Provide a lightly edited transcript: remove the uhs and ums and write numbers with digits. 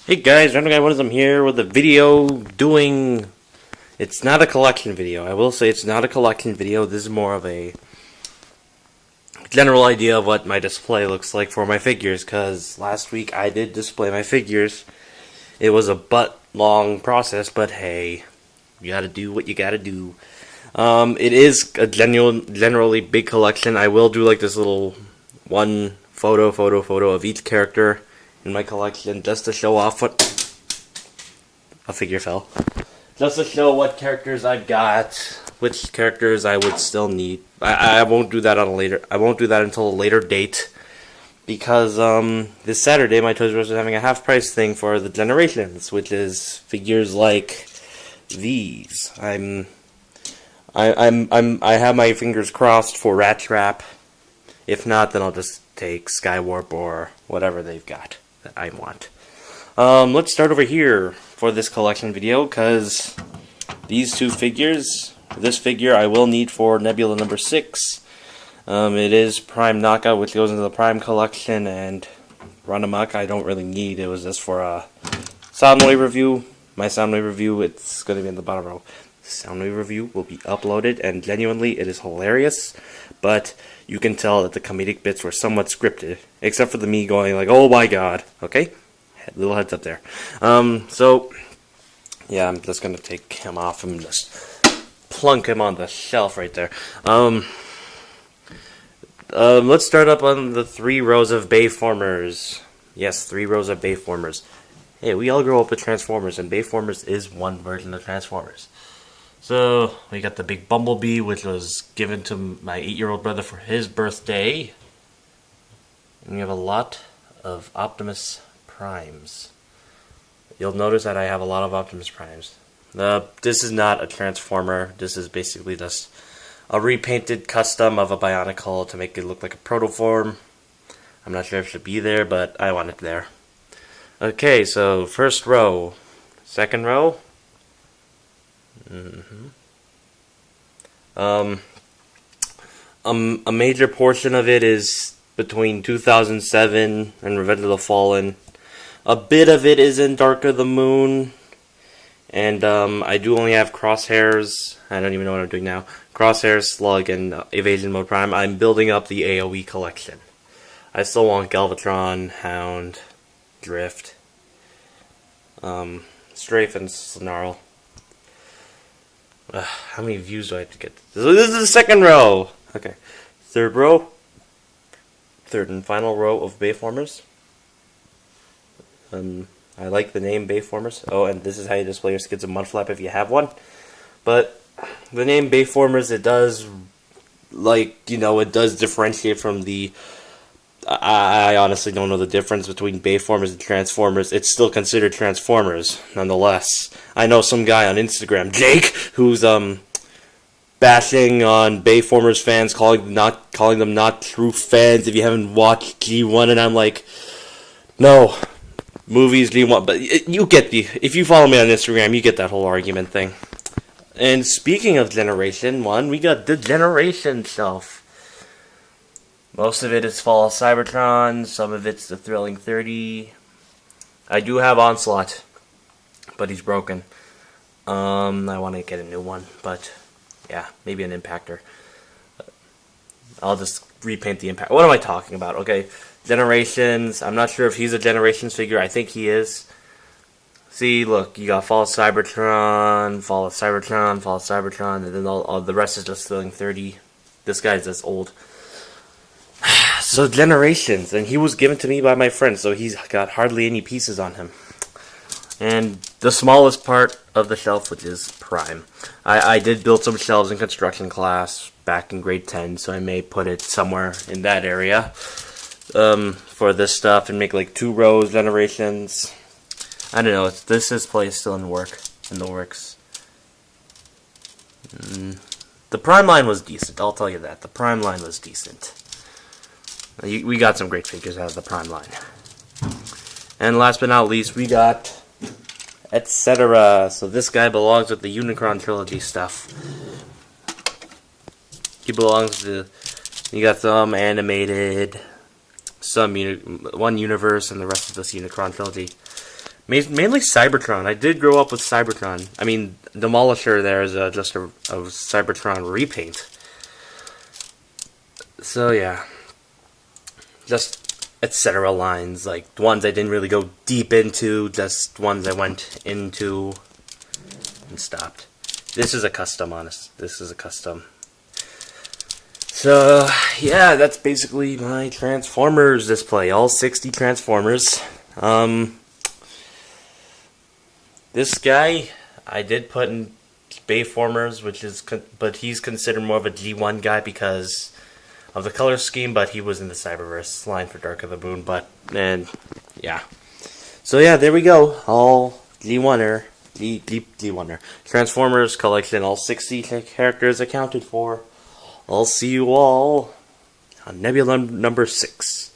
Hey guys, Random Guy I'm here with a video doing... It's not a collection video. I will say it's not a collection video. This is more of a general idea of what my display looks like for my figures, because last week I did display my figures. It was a butt-long process, but hey, you gotta do what you gotta do. It is a generally big collection. I will do like this little one photo of each character in my collection, just to show off what a figure fell. Just to show what characters I've got, which characters I would still need. I won't do that on a later. I won't do that until a later date, because this Saturday my Toys R Us is having a half price thing for the Generations, which is figures like these. I have my fingers crossed for Rat Trap. If not, then I'll just take Skywarp or whatever they've got that I want. Let's start over here for this collection video, because these two figures, this figure I will need for Nebula number 6. It is Prime Knockout, which goes into the Prime collection, and Run Amok I don't really need. It was just for a Soundwave review. My Soundwave review, it's going to be in the bottom row. Soundwave review will be uploaded, and genuinely it is hilarious, but you can tell that the comedic bits were somewhat scripted, except for the me going like, oh my god, okay? Little heads up there. So, yeah, I'm just gonna take him off and just plunk him on the shelf right there. Let's start up on the 3 rows of Bayformers. Yes, 3 rows of Bayformers. Hey, we all grew up with Transformers, and Bayformers is one version of Transformers. So, we got the big Bumblebee, which was given to my 8-year-old brother for his birthday. And we have a lot of Optimus Primes. You'll notice that I have a lot of Optimus Primes. This is not a Transformer. This is basically just a repainted custom of a Bionicle to make it look like a Protoform. I'm not sure if it should be there, but I want it there. Okay, so first row. Second row. A major portion of it is between 2007 and Revenge of the Fallen. A bit of it is in Dark of the Moon, and I do only have Crosshairs. I don't even know what I'm doing now. Crosshairs, Slug, and Evasion Mode Prime. I'm building up the AoE collection. I still want Galvatron, Hound, Drift, Strafe, and Snarl. How many views do I have to get? This is the second row! Okay. Third row. Third and final row of Bayformers. I like the name Bayformers. Oh, and this is how you display your Skids of Mudflap if you have one. But the name Bayformers, it does, like, you know, it does differentiate from the... I honestly don't know the difference between Bayformers and Transformers. It's still considered Transformers, nonetheless. I know some guy on Instagram, Jake, who's bashing on Bayformers fans, calling them not true fans if you haven't watched G1, and I'm like, no, movies G1, but you get if you follow me on Instagram, you get that whole argument thing. And speaking of Generation 1, we got the Generation shelf. Most of it is Fall of Cybertron, some of it's the Thrilling 30. I do have Onslaught, but he's broken. I want to get a new one, but yeah, maybe an Impactor. I'll just repaint the Impact. What am I talking about? Okay, Generations. I'm not sure if he's a Generations figure. I think he is. See, look, you got Fall of Cybertron, Fall of Cybertron, Fall of Cybertron, and then all the rest is just Thrilling 30. This guy's just old. So Generations, and he was given to me by my friend, so he's got hardly any pieces on him. And the smallest part of the shelf, which is Prime. I did build some shelves in construction class back in grade 10, so I may put it somewhere in that area for this stuff and make like 2 rows Generations. I don't know, this display is still in the works. The Prime line was decent, I'll tell you that. The Prime line was decent. We got some great figures out of the Prime line. And last but not least, we got etc. So this guy belongs with the Unicron trilogy stuff. He belongs to... You got some animated, one universe, and the rest of this Unicron trilogy. Mainly Cybertron. I did grow up with Cybertron. I mean, Demolisher there is just a Cybertron repaint. So yeah, just etc. lines, like ones I didn't really go deep into, just ones I went into and stopped. This is a custom, honest. This is a custom. So yeah, that's basically my Transformers display. All 60 Transformers. This guy I did put in Bayformers, but he's considered more of a G1 guy because of the color scheme, but he was in the Cyberverse line for Dark of the Moon, and yeah. So yeah, there we go. All G1er, G1er. Transformers collection, all 60 characters accounted for. I'll see you all on Nebula number 6.